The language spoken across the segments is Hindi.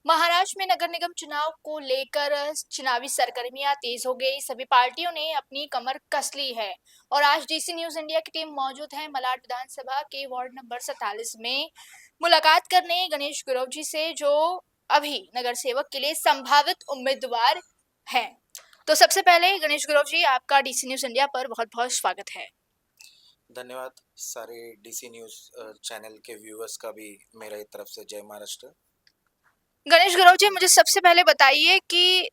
महाराष्ट्र में नगर निगम चुनाव को लेकर चुनावी सरगर्मियां तेज हो गई। सभी पार्टियों ने अपनी कमर कस ली है और आज डीसी न्यूज इंडिया की टीम मौजूद है मलाड विधानसभा के वार्ड नंबर 47 में मुलाकात करने गणेश गुरव जी से, जो अभी नगर सेवक के लिए संभावित उम्मीदवार हैं। तो सबसे पहले गणेश गुरव जी, आपका डीसी न्यूज इंडिया पर बहुत बहुत स्वागत है। धन्यवाद। सारे डीसी न्यूज़ चैनल के व्यूअर्स का भी मेरे तरफ से जय महाराष्ट्र। गणेश गुरव जी, मुझे सबसे पहले बताइए कि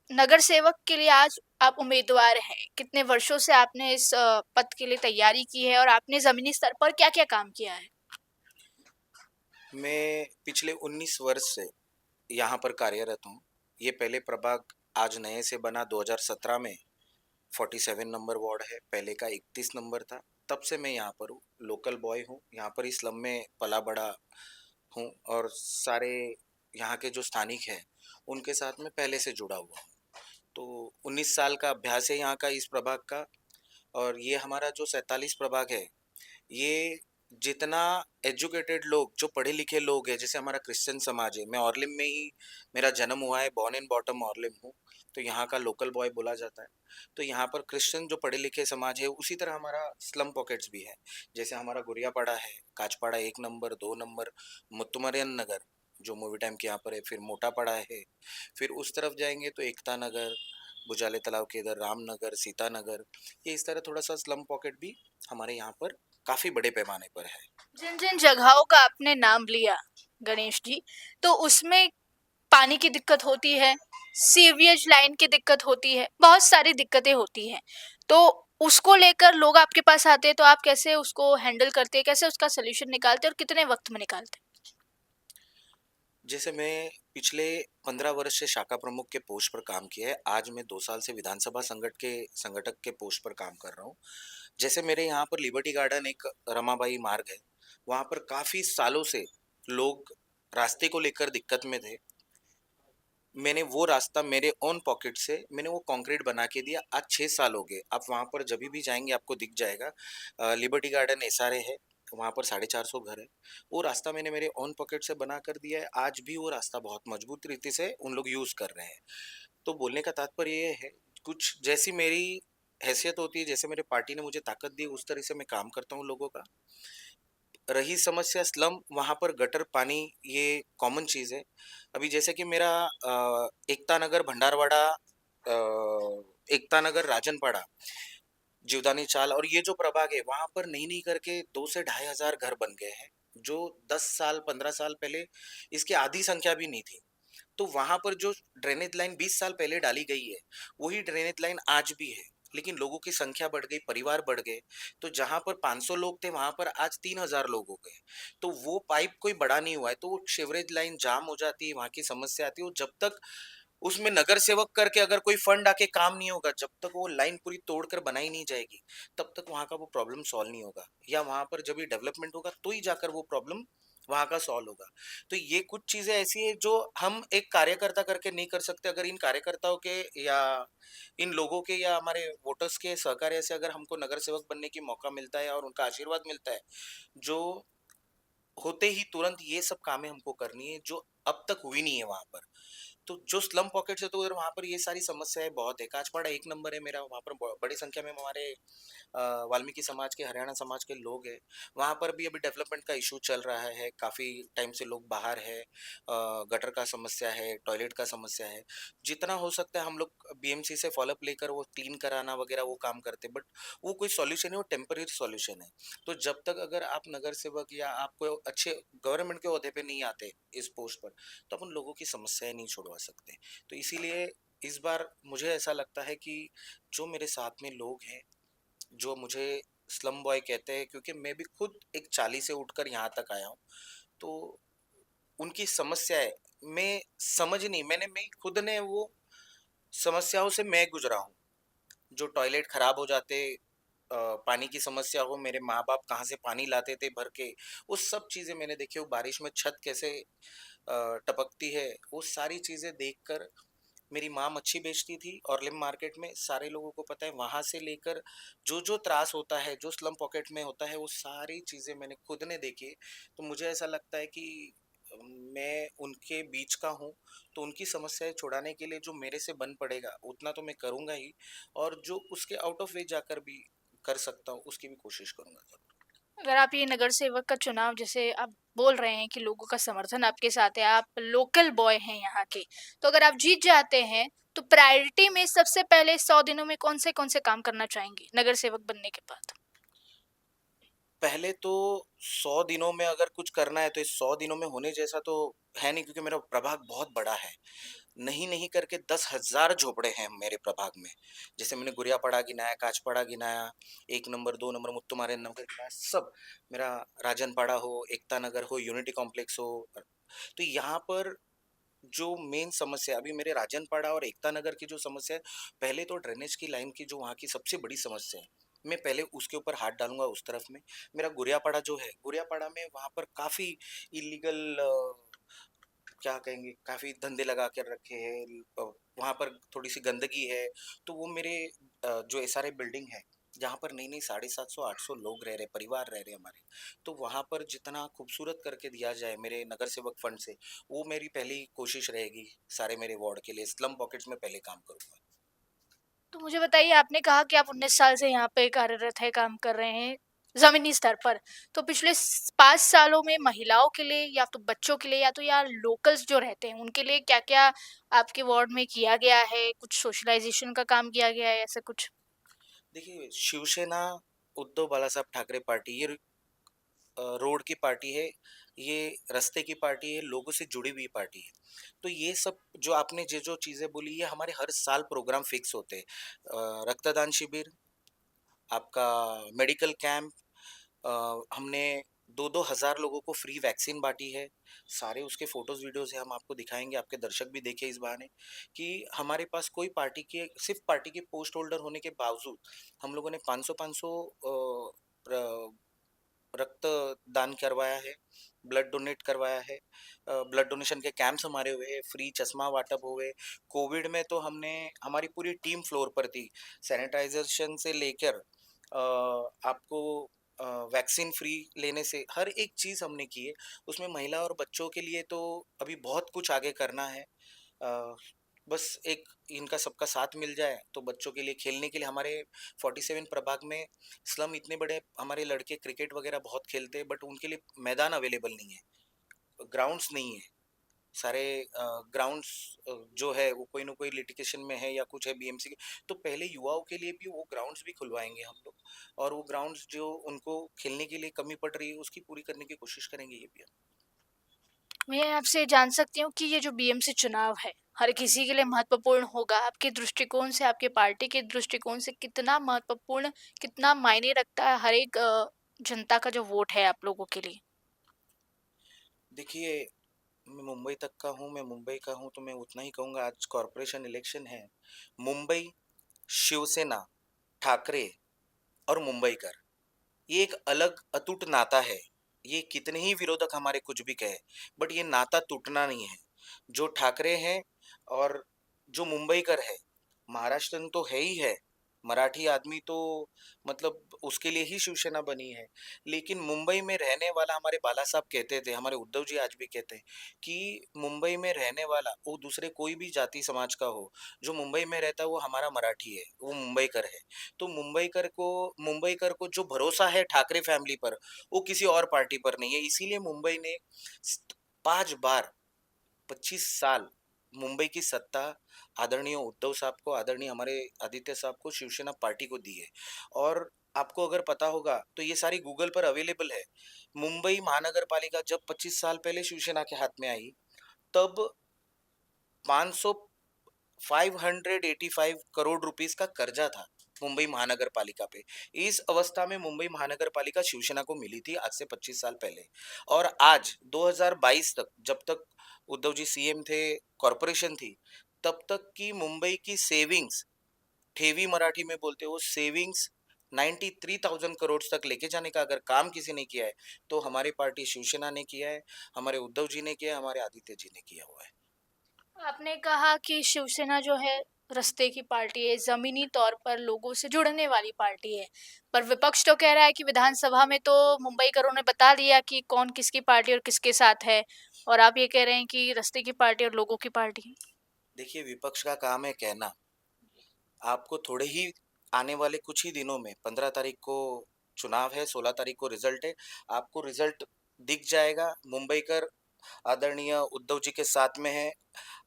नगर सेवक के लिए आज आप उम्मीदवार हैं। कितने वर्षों से आपने इस पद के लिए तैयारी की है और आपने जमीनी स्तर पर क्या-क्या काम किया है? मैं पिछले 19 वर्ष से यहाँ पर कार्यरत हूँ। ये पहले प्रभाग आज नए से बना 2017 में 47 नंबर वार्ड है, पहले का 31 नंबर था। तब से मैं यहाँ पर हूँ, लोकल बॉय हूँ, यहाँ पर इस स्लम में पला बड़ा हूँ और सारे यहाँ के जो स्थानिक हैं, उनके साथ मैं पहले से जुड़ा हुआ हूँ। तो 19 साल का अभ्यास है यहाँ का इस प्रभाग का। और ये हमारा जो 47 प्रभाग है, ये जितना एजुकेटेड लोग, जो पढ़े लिखे लोग हैं, जैसे हमारा क्रिश्चियन समाज है, मैं ऑर्लिम में ही मेरा जन्म हुआ है, बॉर्न एंड बॉटम ऑर्लिम हूँ, तो यहाँ का लोकल बॉय बोला जाता है। तो यहाँ पर क्रिश्चियन जो पढ़े लिखे समाज है, उसी तरह हमारा स्लम पॉकेट्स भी है। जैसे हमारा गुरियापाड़ा है, काचपाड़ा 1 नंबर 2 नंबर, मुत्तुमरियन नगर जो मूवी टाइम के यहाँ पर है, फिर मोटापाड़ा है, फिर उस तरफ जाएंगे तो एकता नगर, बुझाले तालाब के इधर रामनगर, सीता नगर, ये इस तरह थोड़ा सा स्लम पॉकेट भी हमारे यहाँ पर काफी बड़े पैमाने पर है। जिन जिन जगहों का आपने नाम लिया गणेश जी, तो उसमें पानी की दिक्कत होती है, सीवरेज लाइन की दिक्कत होती है, बहुत सारी दिक्कतें होती हैं। तो उसको लेकर लोग आपके पास आते हैं, तो आप कैसे उसको हैंडल करते हैं, कैसे उसका सॉल्यूशन निकालते हैं और कितने वक्त में निकालते हैं? जैसे मैं पिछले 15 वर्ष से शाखा प्रमुख के पोस्ट पर काम किया है, आज मैं 2 साल से विधानसभा संगठक के पोस्ट पर काम कर रहा हूँ। जैसे मेरे यहाँ पर लिबर्टी गार्डन एक रमाबाई मार्ग है, वहाँ पर काफी सालों से लोग रास्ते को लेकर दिक्कत में थे। मैंने वो रास्ता मेरे ओन पॉकेट से मैंने वो कंक्रीट बना के दिया। आज 6 साल हो गए, आप वहाँ पर जब भी जाएंगे आपको दिख जाएगा। लिबर्टी गार्डन एसआरए है, वहाँ पर 450 घर है। वो रास्ता मैंने मेरे ओन पॉकेट से बना कर दिया है। आज भी वो रास्ता बहुत मजबूत रीति से उन लोग यूज कर रहे हैं। तो बोलने का तात्पर्य ये है, कुछ जैसी मेरी हैसियत होती है, जैसे मेरे पार्टी ने मुझे ताकत दी, उस तरह से मैं काम करता हूँ लोगों का। रही समस्या स्लम, वहाँ पर गटर पानी ये कॉमन चीज़ है। अभी जैसे कि मेरा एकता नगर भंडारवाड़ा, एकता नगर राजनपाड़ा, जीवदानी चाल और ये जो प्रभाग है, वहाँ पर नहीं नहीं करके 2 से 2,500 घर बन गए हैं, जो 10 साल 15 साल पहले इसकी आधी संख्या भी नहीं थी। तो वहां पर जो ड्रेनेज लाइन 20 साल पहले डाली गई है, वही ड्रेनेज लाइन आज भी है। लेकिन लोगों की संख्या बढ़ गई, परिवार बढ़ गए, तो जहां पर 500 लोग थे वहां पर आज 3,000 लोग हो गए। तो वो पाइप कोई बड़ा नहीं हुआ है, तो वो सीवरेज लाइन जाम हो जाती है, वहां की समस्या आती है। और जब तक उसमें नगर सेवक करके अगर कोई फंड आके काम नहीं होगा, जब तक वो लाइन पूरी तोड़कर बनाई नहीं जाएगी, तब तक वहां का वो प्रॉब्लम सॉल्व नहीं होगा। या वहां पर जब भी डेवलपमेंट होगा तो ही जाकर वो प्रॉब्लम वहां का सॉल्व होगा। तो ये कुछ चीजें ऐसी है जो हम एक कार्यकर्ता करके नहीं कर सकते। अगर इन कार्यकर्ताओं के या इन लोगों के या हमारे वोटर्स के सहकार्य से अगर हमको नगर सेवक बनने की मौका मिलता है और उनका आशीर्वाद मिलता है, जो होते ही तुरंत ये सब कामें हमको करनी है जो अब तक हुई नहीं है वहां पर। तो जो स्लम पॉकेट्स है, तो उधर वहाँ पर ये सारी समस्याएं बहुत है। काचपाड़ा 1 नंबर है मेरा, वहाँ पर बड़ी संख्या में हमारे वाल्मीकि समाज के, हरियाणा समाज के लोग हैं। वहाँ पर भी अभी डेवलपमेंट का इशू चल रहा है, काफ़ी टाइम से लोग बाहर है, गटर का समस्या है, टॉयलेट का समस्या है। जितना हो सकता है हम लोग बीएमसी से फॉलोअप लेकर वो क्लीन कराना वगैरह वो काम करते हैं, बट वो कोई सॉल्यूशन है, वो टेम्पररी सॉल्यूशन है। तो जब तक अगर आप नगर सेवक या आप कोई अच्छे गवर्नमेंट के ओहदे पे नहीं आते इस पोस्ट पर, तो अपन लोगों की समस्याएं नहीं छुड़वा सकते। तो इसीलिए इस बार मुझे ऐसा लगता है कि जो मेरे साथ में लोग हैं, जो मुझे स्लम बॉय कहते हैं, क्योंकि मैं भी खुद एक चाली से उठकर यहाँ तक आया हूँ, तो उनकी समस्याएं मैं समझ नहीं, मैं खुद ने वो समस्याओं से मैं गुजरा हूँ। जो टॉयलेट खराब हो जाते, पानी की समस्या हो, मेरे माँ बाप कहाँ से पानी लाते थे भर के, वो सब चीज़ें मैंने देखी। वो बारिश में छत कैसे टपकती है, वो सारी चीज़ें देखकर। मेरी माँ मच्छी बेचती थी ऑर्लिम मार्केट में, सारे लोगों को पता है। वहां से लेकर जो जो त्रास होता है, जो स्लम पॉकेट में होता है, वो सारी चीजें मैंने खुद ने देखी है। तो मुझे ऐसा लगता है कि मैं उनके बीच का हूँ, तो उनकी समस्याएँ छुड़ाने के लिए जो मेरे से बन पड़ेगा, उतना तो मैं करूँगा ही, और जो उसके आउट ऑफ वे जाकर भी कर सकता हूँ, उसकी भी कोशिश करूँगा ज़रूर। अगर आप ये नगर सेवक का चुनाव जैसे आप बोल रहे हैं कि लोगों का समर्थन आपके साथ है, आप लोकल बॉय हैं यहाँ के, तो अगर आप जीत जाते हैं, तो प्रायोरिटी में सबसे पहले 100 दिनों में कौन से काम करना चाहेंगे, नगर सेवक बनने के बाद? पहले तो 100 दिनों में अगर कुछ करना है, तो इस 100 दिनों में होने जैसा तो है नहीं, क्योंकि मेरा प्रभाग बहुत बड़ा है। नहीं करके 10,000 झोपड़े हैं मेरे प्रभाग में। जैसे मैंने गुड़ियापड़ा गिनाया, काचपाड़ा गिनाया, 1 नंबर, 2 नंबर, मुत्तुमारे नगर गिनाया, सब। मेरा राजनपाड़ा हो, एकता नगर हो, यूनिटी कॉम्प्लेक्स हो। तो यहाँ पर जो मेन समस्या अभी मेरे राजनपाड़ा और एकता नगर की जो समस्या है, पहले तो ड्रेनेज की लाइन की जो वहाँ की सबसे बड़ी समस्या है, मैं पहले उसके ऊपर हाथ डालूंगा उस तरफ में। मेरा गुड़ियापाड़ा जो है, गुड़ियापाड़ा में वहाँ पर काफी इलीगल, क्या कहेंगे, काफी धंधे लगा कर रखे हैं, वहाँ पर थोड़ी सी गंदगी है। तो वो मेरे जो एसआरए बिल्डिंग है, जहाँ पर नई नई 750-800 लोग रह रहे, परिवार रह रहे हमारे, तो वहाँ पर जितना खूबसूरत करके दिया जाए मेरे नगर सेवक फंड से, वो मेरी पहली कोशिश रहेगी। सारे मेरे वार्ड के लिए स्लम पॉकेट्स में पहले काम करूंगा। तो मुझे बताइए, आपने कहा कि आप 19 साल से यहाँ पे कार्यरत हैं, काम कर रहे हैं, ज़मीनी स्तर पर। तो पिछले 5 सालों में महिलाओं के लिए या तो बच्चों के लिए या तो यहाँ लोकल्स जो रहते हैं, उनके लिए क्या-क्या आपके वार्ड में किया गया है? कुछ सोशलाइज़ेशन का काम किया गया है, ऐसा कुछ? देखिए, शिवसेना, उद्धव बालासाहब ठाकरे पार्टी, ये रोड की पार्टी है, ये रास्ते की पार्टी है, लोगों से जुड़ी हुई पार्टी है। तो ये सब जो आपने जो चीज़ें बोली, ये हमारे हर साल प्रोग्राम फिक्स होते हैं। रक्तदान शिविर, आपका मेडिकल कैंप, हमने 2-2 हज़ार लोगों को फ्री वैक्सीन बाँटी है। सारे उसके फ़ोटोज़, वीडियोज़ हैं, हम आपको दिखाएँगे, आपके दर्शक भी देखें इस बहाने कि हमारे पास कोई पार्टी के, सिर्फ़ पार्टी के पोस्ट होल्डर होने के बावजूद, हम लोगों ने 500-500 र रक्तदान करवाया है, ब्लड डोनेट करवाया है, ब्लड डोनेशन के कैंप्स हमारे हुए हैं, फ्री चश्मा वाटप हुए। कोविड में तो हमने, हमारी पूरी टीम फ्लोर पर थी, सैनिटाइजेशन से लेकर आपको वैक्सीन फ्री लेने से हर एक चीज़ हमने की है। उसमें महिला और बच्चों के लिए तो अभी बहुत कुछ आगे करना है। अ, बस एक इनका सबका साथ मिल जाए तो बच्चों के लिए खेलने के लिए हमारे 47 प्रभाग में स्लम इतने बड़े, हमारे लड़के क्रिकेट वगैरह बहुत खेलते हैं, बट उनके लिए मैदान अवेलेबल नहीं है, ग्राउंड्स नहीं है। सारे ग्राउंड्स जो है वो कोई ना कोई लिटिगेशन में है या कुछ है बीएमसी के। तो पहले युवाओं के लिए भी वो ग्राउंड्स भी खुलवाएंगे हम लोग, और वो ग्राउंड्स जो उनको खेलने के लिए कमी पड़ रही है, उसकी पूरी करने की कोशिश करेंगे ये भी हम। मैं आपसे जान सकती हूँ कि ये जो बीएमसी चुनाव है, हर किसी के लिए महत्वपूर्ण होगा। आपके दृष्टिकोण से, आपके पार्टी के दृष्टिकोण से कितना महत्वपूर्ण, कितना मायने रखता है हर एक जनता का जो वोट है आप लोगों के लिए? देखिए, मैं मुंबई तक का हूँ, मैं मुंबई का हूँ, तो मैं उतना ही कहूँगा। आज कॉरपोरेशन इलेक्शन है। मुंबई, शिवसेना, ठाकरे और मुंबईकर, ये एक अलग अटूट नाता है। ये कितने ही विरोधक हमारे कुछ भी कहे, बट ये नाता टूटना नहीं है। जो ठाकरे हैं और जो मुंबईकर है, महाराष्ट्रन तो है ही है, मराठी आदमी तो मतलब उसके लिए ही शिवसेना बनी है। लेकिन मुंबई में रहने वाला, हमारे बाला साहब कहते थे, हमारे उद्धव जी आज भी कहते हैं कि मुंबई में रहने वाला, वो दूसरे कोई भी जाति समाज का हो, जो मुंबई में रहता है वो हमारा मराठी है, वो मुंबईकर है। तो मुंबईकर को जो भरोसा है ठाकरे फैमिली पर, वो किसी और पार्टी पर नहीं है। इसीलिए मुंबई ने 5 बार, 25 साल मुंबई की सत्ता आदरणीय उद्धव साहब को, आदरणीय हमारे आदित्य साहब को, शिवसेना पार्टी को दी है। और आपको अगर पता होगा तो ये सारी गूगल पर अवेलेबल है। मुंबई महानगर पालिका जब 25 साल पहले शिवसेना के हाथ में आई, तब 500 585 करोड़ रुपीस का कर्जा था मुंबई महानगर पालिका पे। इस अवस्था में मुंबई महानगर पालिका शिवसेना को मिली थी आज से 25 साल पहले। और आज 2022 तक, जब तक उद्धव जी सीएम थे, कॉरपोरेशन थी, तब तक की मुंबई की सेविंग्स, ठेवी मराठी में बोलते हो, सेविंग्स 93,000 करोड़ तक लेके जाने का अगर काम किसी ने किया है, तो हमारी पार्टी शिवसेना ने किया है, हमारे उद्धव जी ने किया है, हमारे आदित्य जी ने किया हुआ है। आपने कहा कि शिवसेना जो है रास्ते की पार्टी है, ज़मीनी तौर पर लोगों से जुड़ने वाली पार्टी है। पर विपक्ष तो कह रहा है कि विधानसभा में तो मुंबईकरों ने बता दिया कि कौन किसकी पार्टी और किसके साथ है, और आप ये कह रहे हैं कि रास्ते की पार्टी और लोगों की पार्टी है। देखिए, विपक्ष का काम है कहना। आपको थोड़े ही आने वाले कुछ ही दिनों में 15 तारीख को चुनाव है, 16 तारीख को रिजल्ट है। आपको रिजल्ट दिख जाएगा। मुंबईकर आदरणीय उद्धव जी के साथ में है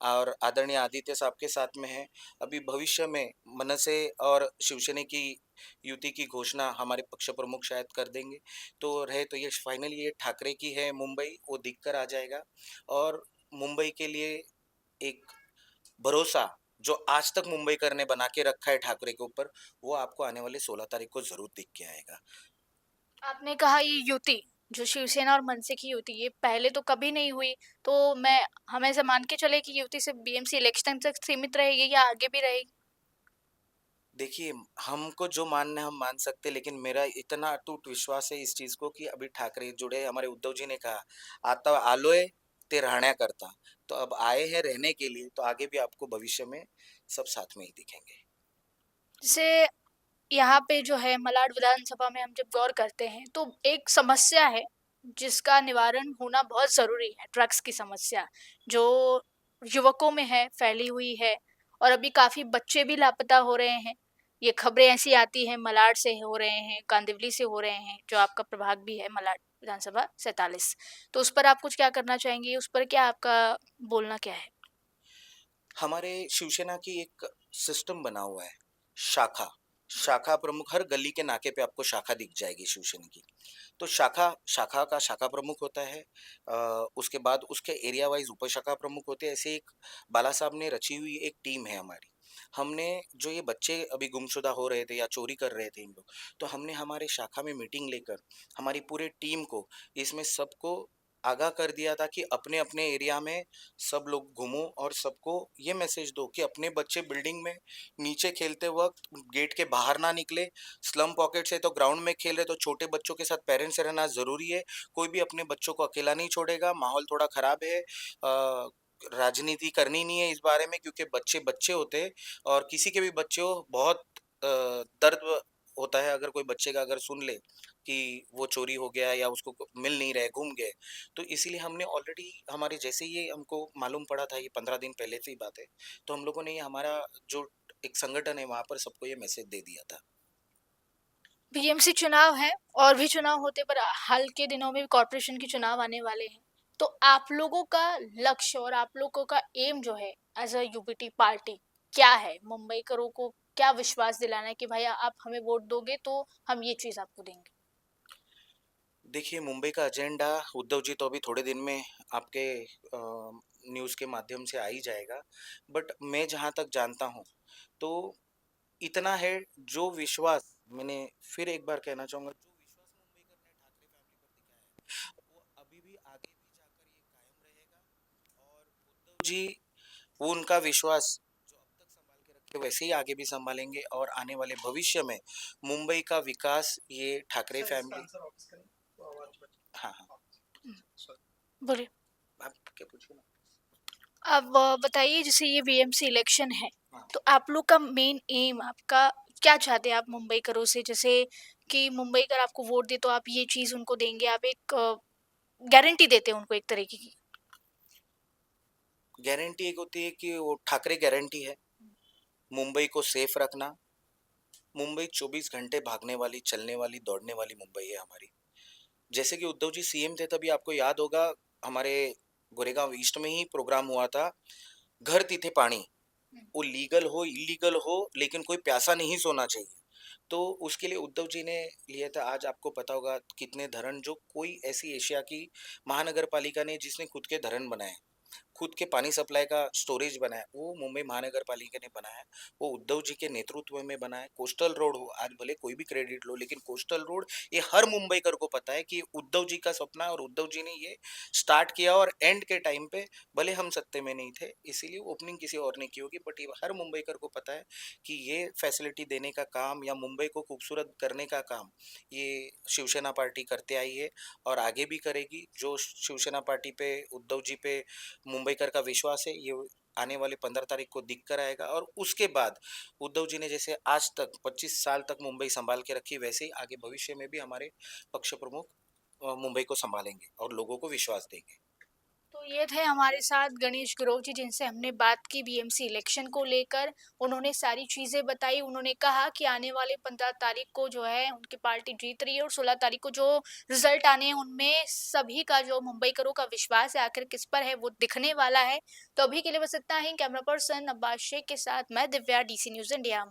और आदरणीय आदित्य साहब के साथ में है। अभी भविष्य में मनसे और शिवसेना की युति की घोषणा हमारे पक्ष प्रमुख शायद कर देंगे। तो रहे तो ये फाइनली ये ठाकरे की है मुंबई, वो दिख कर आ जाएगा। और मुंबई के लिए एक भरोसा जो आज तक मुंबईकर ने बना के रखा है ठाकरे के ऊपर, वो आपको आने वाले 16 तारीख को ज़रूर दिख के आएगा। आपने कहा ये युति, जो शिवसेना और मनसे की युति, ये पहले तो कभी नहीं हुई, तो मैं हम ऐसा मान के चले कि युति सिर्फ बीएमसी इलेक्शन तक सीमित रहेगी या आगे भी रहेगी? देखिए, हमको जो मानना है हम मान सकते हैं, लेकिन मेरा इतना अटूट विश्वास है इस चीज़ को कि अभी ठाकरे जुड़े, हमारे उद्धव जी ने कहा, "आता आलोय ते राहण्या करता।" तो अब आए हैं रहने के लिए, तो आगे भी आपको भविष्य में सब साथ में ही दिखेंगे। जैसे यहाँ पे जो है मलाड विधानसभा में हम जब गौर करते हैं तो एक समस्या है जिसका निवारण होना बहुत ज़रूरी है, ड्रग्स की समस्या जो युवकों में है, फैली हुई है, और अभी काफ़ी बच्चे भी लापता हो रहे हैं। ये खबरें ऐसी आती हैं, मलाड से हो रहे हैं, कांदिवली से हो रहे हैं, जो आपका प्रभाग भी है मलाड विधानसभा 47। तो उस पर आप कुछ क्या करना चाहेंगे? उस पर क्या आपका बोलना क्या है? हमारे शिवसेना की एक सिस्टम बना हुआ है, शाखा। शाखा प्रमुख हर गली के नाके पे आपको शाखा दिख जाएगी शिवसेना की। तो शाखा शाखा का शाखा प्रमुख होता है। उसके बाद उसके एरिया वाइज उपशाखा प्रमुख होते हैं। ऐसे एक बाला साहब ने रची हुई एक टीम है हमारी। हमने जो ये बच्चे अभी गुमशुदा हो रहे थे या चोरी कर रहे थे इन लोग, तो हमने हमारे शाखा में मीटिंग लेकर हमारी पूरे टीम को इसमें सबको आगाह कर दिया था कि अपने अपने एरिया में सब लोग घूमो और सबको ये मैसेज दो कि अपने बच्चे बिल्डिंग में नीचे खेलते वक्त गेट के बाहर ना निकले। स्लम पॉकेट से तो ग्राउंड में खेल रहे तो छोटे बच्चों के साथ पेरेंट्स रहना ज़रूरी है। कोई भी अपने बच्चों को अकेला नहीं छोड़ेगा। माहौल थोड़ा ख़राब है। राजनीति करनी नहीं है इस बारे में, क्योंकि बच्चे बच्चे होते हैं और किसी के भी बच्चे हो बहुत दर्द होता है अगर कोई बच्चे का अगर सुन ले कि वो चोरी हो गया या उसको मिल नहीं रहे, गुम गए। तो इसीलिए हमने ऑलरेडी हमारे जैसे ही ये हमको मालूम पड़ा था, ये 15 दिन पहले से ही बात है, तो हम लोगों ने ये हमारा जो एक संगठन है वहाँ पर सबको ये मैसेज दे दिया था। बीएमसी चुनाव है और भी चुनाव होते, पर हाल के दिनों में कॉरपोरेशन के चुनाव आने वाले हैं। तो आप लोगों का लक्ष्य और आप लोगों का एम जो है एज अ यूबीटी पार्टी क्या है? मुंबईकरों को क्या विश्वास दिलाना है कि भाई आप हमें वोट दोगे तो हम ये चीज आपको देंगे? देखिए, मुंबई का एजेंडा उद्धव जी तो अभी थोड़े दिन में आपके न्यूज़ के माध्यम से आ ही जाएगा। बट मैं जहाँ तक जानता हूँ, तो इतना है जो विश्वास मैंने फिर एक बार कहना चाहूँगा, जो विश्वास मुंबईकर ने ठाकरे फैमिली पर दिखाया है, वो अभी भी आगे भी जाकर ये कायम रहेगा। और उद्धव जी वो उनका विश्वास जो अब तक संभाल के रखे वैसे ही आगे भी संभालेंगे और आने वाले भविष्य में मुंबई का विकास ये ठाकरे फैमिली। हाँ, हाँ। बोलिए। आप क्या पूछिए ना? अब बताइए, जैसे ये बीएमसी इलेक्शन है, हाँ। तो आप लोग का मेन एम आपका क्या चाहते हैं आप मुंबईकरों से? जैसे कि मुंबईकर आपको वोट दे तो आप ये चीज उनको देंगे, आप एक गारंटी देते हैं उनको एक तरीके की। गारंटी एक होती है कि वो ठाकरे गारंटी है, मुंबई को सेफ रखना। मुंबई 24 घंटे भागने वाली, चलने वाली, दौड़ने वाली मुंबई है हमारी। जैसे कि उद्धव जी सीएम थे तभी आपको याद होगा, हमारे गोरेगांव ईस्ट में ही प्रोग्राम हुआ था, घर तीथे पानी। वो लीगल हो इलीगल हो लेकिन कोई प्यासा नहीं सोना चाहिए। तो उसके लिए उद्धव जी ने लिया था। आज आपको पता होगा कितने धरण, जो कोई ऐसी एशिया की महानगर पालिका ने जिसने खुद के धरण बनाए, खुद के पानी सप्लाई का स्टोरेज बनाया, वो मुंबई महानगर पालिका ने बनाया। वो उद्धव जी के नेतृत्व में बना है। कोस्टल रोड हो, आज भले कोई भी क्रेडिट लो, लेकिन कोस्टल रोड ये हर मुंबईकर को पता है कि उद्धव जी का सपना है और उद्धव जी ने ये स्टार्ट किया। और एंड के टाइम पे भले हम सत्ते में नहीं थे इसीलिए ओपनिंग किसी और ने की होगी, बट ये हर मुंबईकर को पता है कि ये फैसिलिटी देने का काम या मुंबई को खूबसूरत करने का काम ये शिवसेना पार्टी करते आई है और आगे भी करेगी। जो शिवसेना पार्टी पे, उद्धव जी पे मुंबईकर का विश्वास है, ये आने वाले 15 तारीख को दिख कर आएगा और उसके बाद उद्धव जी ने जैसे आज तक 25 साल तक मुंबई सँभाल के रखी, वैसे ही आगे भविष्य में भी हमारे पक्ष प्रमुख मुंबई को सँभालेंगे और लोगों को विश्वास देंगे। तो ये थे हमारे साथ गणेश गुरव जी, जिनसे हमने बात की बीएमसी इलेक्शन को लेकर। उन्होंने सारी चीज़ें बताई। उन्होंने कहा कि आने वाले 15 तारीख को जो है उनकी पार्टी जीत रही है और 16 तारीख को जो रिज़ल्ट आने हैं उनमें सभी का, जो मुंबईकरों का विश्वास है आखिर किस पर है, वो दिखने वाला है। तो अभी के लिए बस इतना ही। कैमरा पर्सन अब्बास शेख के साथ मैं दिव्या, डीसी न्यूज़ इंडिया।